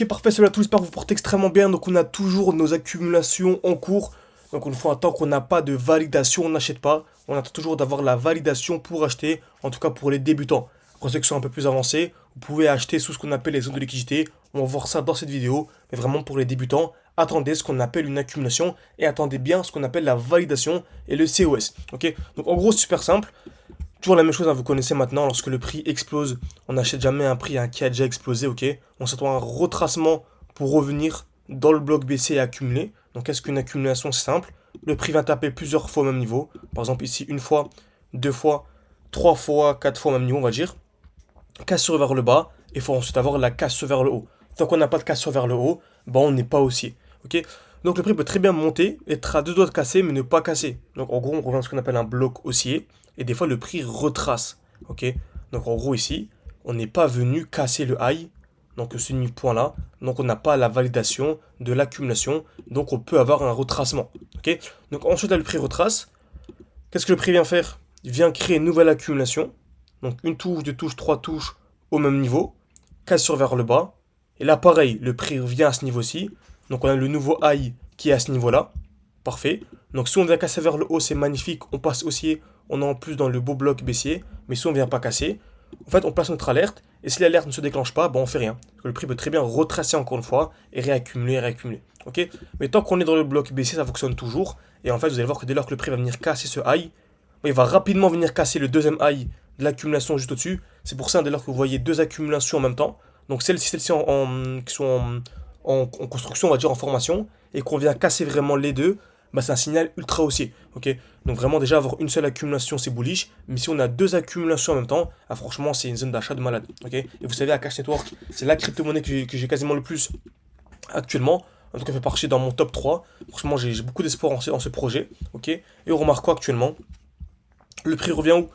Ok, parfait, salut à tous, j'espère que vous portez extrêmement bien. Donc on a toujours nos accumulations en cours. Donc une fois, tant qu'on n'a pas de validation, on n'achète pas. On attend toujours d'avoir la validation pour acheter, en tout cas pour les débutants. Pour ceux qui sont un peu plus avancés, vous pouvez acheter sous ce qu'on appelle les zones de liquidité. On va voir ça dans cette vidéo. Mais vraiment pour les débutants, attendez ce qu'on appelle une accumulation et attendez bien ce qu'on appelle la validation et le COS. Ok, donc en gros, c'est super simple. Toujours la même chose, hein, vous connaissez maintenant, lorsque le prix explose, on n'achète jamais un prix qui a déjà explosé, ok. On s'attend à un retracement pour revenir dans le bloc baissier et accumuler. Donc qu'est-ce qu'une accumulation? C'est simple. Le prix va taper plusieurs fois au même niveau. Par exemple ici, une fois, deux fois, trois fois, quatre fois au même niveau, on va dire. Cassure vers le bas, et il faut ensuite avoir la cassure vers le haut. Tant qu'on n'a pas de cassure vers le haut, ben on n'est pas haussier, ok. Donc le prix peut très bien monter, être à deux doigts de casser, mais ne pas casser. Donc en gros, on rejoint ce qu'on appelle un bloc haussier. Et des fois, le prix retrace. Ok. Donc en gros, ici, on n'est pas venu casser le high. Donc ce point-là. Donc on n'a pas la validation de l'accumulation. Donc on peut avoir un retracement. Ok. Donc ensuite, là, le prix retrace. Qu'est-ce que le prix vient faire? Il vient créer une nouvelle accumulation. Donc une touche, deux touches, trois touches au même niveau. Cassure vers le bas. Et là, pareil, le prix revient à ce niveau-ci. Donc on a le nouveau high qui est à ce niveau-là. Parfait. Donc si on vient casser vers le haut, c'est magnifique. On passe haussier, on est en plus dans le beau bloc baissier. Mais si on ne vient pas casser, en fait, on place notre alerte. Et si l'alerte ne se déclenche pas, on fait rien. Parce que le prix peut très bien retracer encore une fois et réaccumuler, réaccumuler. Ok. Mais tant qu'on est dans le bloc baissier, ça fonctionne toujours. Et en fait, vous allez voir que dès lors que le prix va venir casser ce high, il va rapidement venir casser le deuxième high de l'accumulation juste au-dessus. C'est pour ça, dès lors que vous voyez deux accumulations en même temps, donc celles-ci qui sont en construction, on va dire en formation, et qu'on vient casser vraiment les deux, c'est un signal ultra haussier. Ok. Donc vraiment déjà avoir une seule accumulation c'est bullish, mais si on a deux accumulations en même temps, franchement c'est une zone d'achat de malade. Ok. Et vous savez, à Cash Network, c'est la crypto-monnaie que j'ai quasiment le plus actuellement. En tout cas, fait partie dans mon top 3. Franchement, j'ai beaucoup d'espoir en ce projet. Ok. Et on remarque quoi actuellement? Le prix revient où?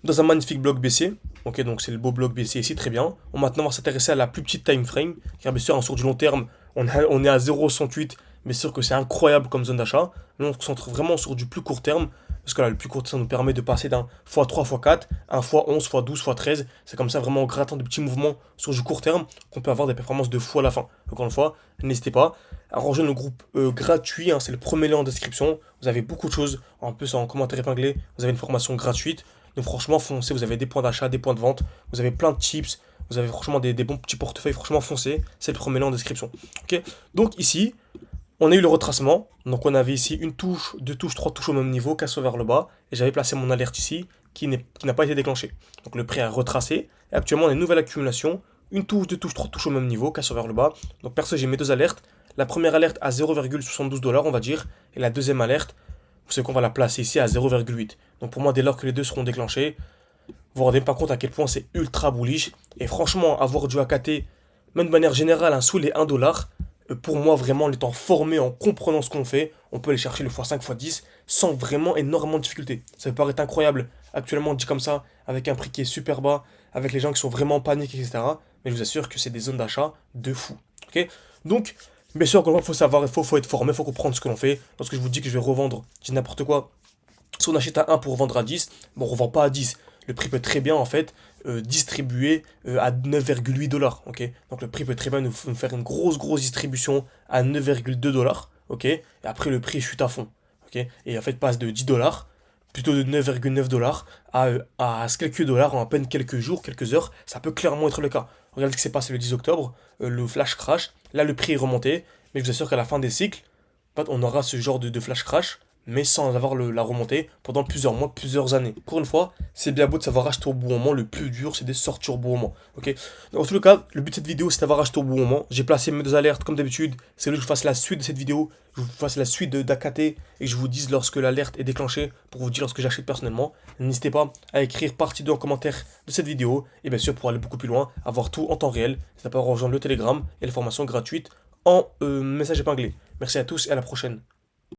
Dans un magnifique bloc baissier. Ok, donc c'est le beau bloc baissier ici, très bien. On maintenant va s'intéresser à la plus petite time frame, car bien sûr, sur du long terme, on est à 0,68, mais sûr que c'est incroyable comme zone d'achat. Mais on se concentre vraiment sur du plus court terme, parce que là, le plus court terme, ça nous permet de passer d'un x3, x4, un x11, x12, x13. C'est comme ça, vraiment en grattant de petits mouvements sur du court terme, qu'on peut avoir des performances de fou à la fin. Encore une fois, n'hésitez pas à rejoindre le groupe gratuit, hein, c'est le premier lien en description. Vous avez beaucoup de choses, en plus en commentaire épinglé, vous avez une formation gratuite. Donc franchement, foncez, vous avez des points d'achat, des points de vente, vous avez plein de chips, vous avez franchement des bons petits portefeuilles, franchement foncez, c'est le premier lien en description. Ok. Donc ici, on a eu le retracement, donc on avait ici une touche, deux touches, trois touches au même niveau, cassure vers le bas, et j'avais placé mon alerte ici, qui n'a pas été déclenchée. Donc le prix a retracé, et actuellement on a une nouvelle accumulation, une touche, deux touches, trois touches au même niveau, cassure vers le bas. Donc perso, j'ai mes deux alertes, la première alerte à 0,72 $, on va dire, et la deuxième alerte, vous savez qu'on va la placer ici à 0,8. Donc pour moi, dès lors que les deux seront déclenchés, vous vous rendez pas compte à quel point c'est ultra bullish. Et franchement, avoir du AKT, même de manière générale, sous les 1 $, pour moi, vraiment, en étant formé, en comprenant ce qu'on fait, on peut aller chercher le x5, x10 sans vraiment énormément de difficultés. Ça peut paraître incroyable, actuellement dit comme ça, avec un prix qui est super bas, avec les gens qui sont vraiment en panique, etc. Mais je vous assure que c'est des zones d'achat de fou. Ok. Donc, bien sûr, il faut savoir, faut être formé, il faut comprendre ce que l'on fait. Lorsque je vous dis que je vais revendre, je dis n'importe quoi. Si on achète à 1 pour vendre à 10, on ne revend pas à 10. Le prix peut très bien, en fait, distribuer à 9,8 $. Ok. Donc le prix peut très bien nous faire une grosse distribution à 9,2 $. Ok. Et après, le prix chute à fond. Ok. Et en fait, passe de 10 $, plutôt de 9,9 $ à quelques dollars en à peine quelques jours, quelques heures. Ça peut clairement être le cas. Regardez ce qui s'est passé le 10 octobre, le flash crash. Là, le prix est remonté, mais je vous assure qu'à la fin des cycles, on aura ce genre de flash crash, mais sans avoir la remontée pendant plusieurs mois, plusieurs années. Encore une fois, c'est bien beau de savoir acheter au bon moment, le plus dur c'est de sortir au bon moment. Ok. Donc, en tout cas, le but de cette vidéo c'est d'avoir acheté au bon moment. J'ai placé mes deux alertes comme d'habitude. C'est là que je fasse la suite de cette vidéo, je vous fasse la suite d'AKT et que je vous dise lorsque l'alerte est déclenchée pour vous dire lorsque j'achète personnellement. N'hésitez pas à écrire partie 2 en commentaire de cette vidéo et bien sûr pour aller beaucoup plus loin, avoir tout en temps réel. N'hésitez pas à rejoindre le Telegram et la formation gratuite en message épinglé. Merci à tous et à la prochaine.